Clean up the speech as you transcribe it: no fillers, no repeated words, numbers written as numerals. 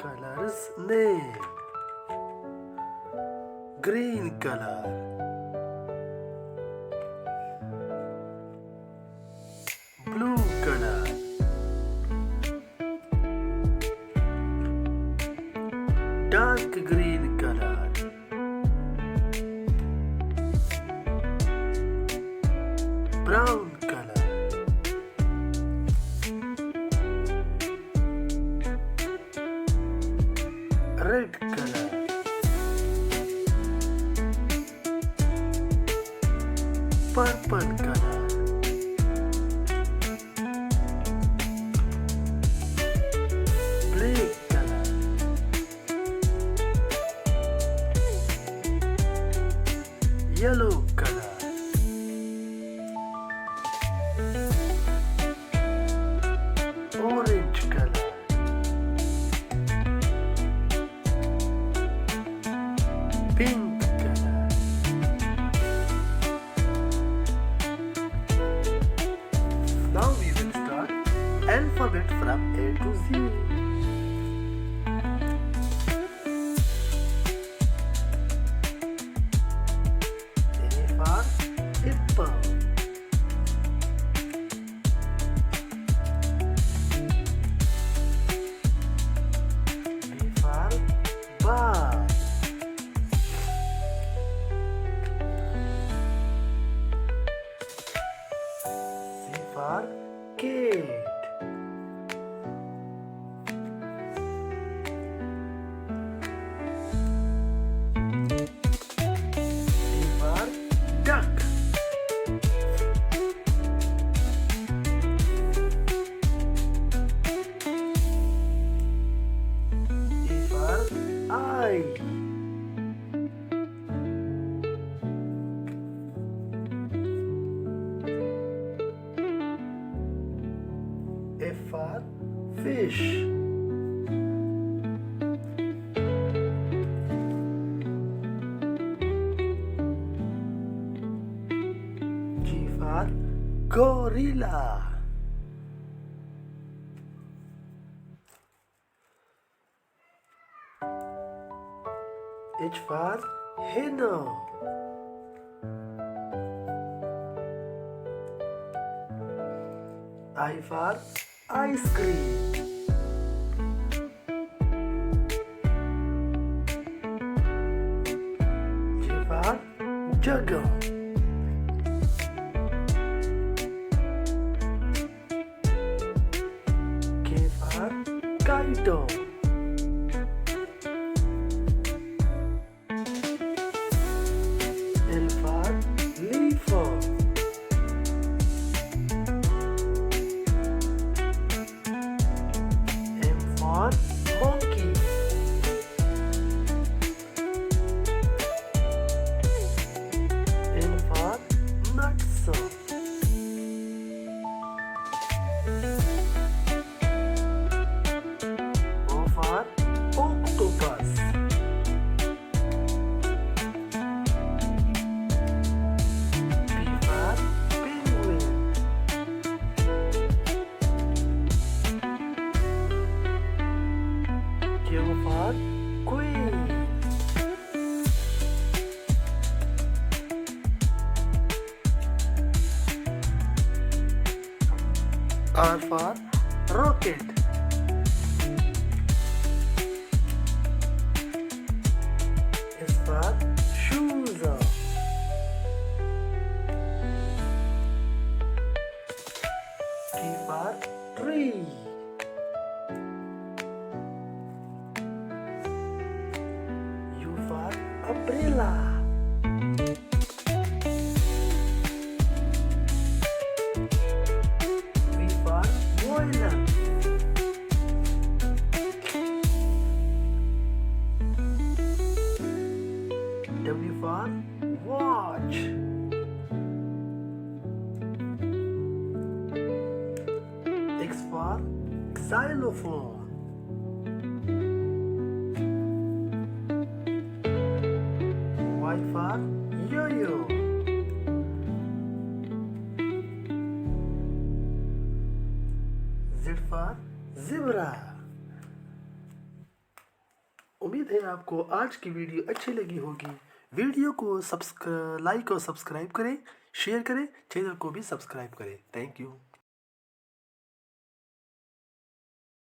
Color's name. Green color. Blue color. Dark green color. Brown color. Red color. Purple color. Black color. Yellow color. Orange color. Pink color. Now we will start alphabet from A to Z. A for apple. B for ball. C for cat. D for duck. E for eye. F for fish. G for gorilla. H for henna. I for ice cream. J for jugger. K for kite. L for leaf. M for monkey. N for nuts. O for octopus. P for penguin. Q for queen. R for rocket. S for shoes. T for tree. U for umbrella. V for violin. W for watch. X for xylophone. Y for yo-yo. Z for zebra. उम्मीद है आपको आज की video अच्छी लगी होगी। Video को like और सब्सक्राइब करें, शेयर करें, चैनल को भी सब्सक्राइब करें। Thank you.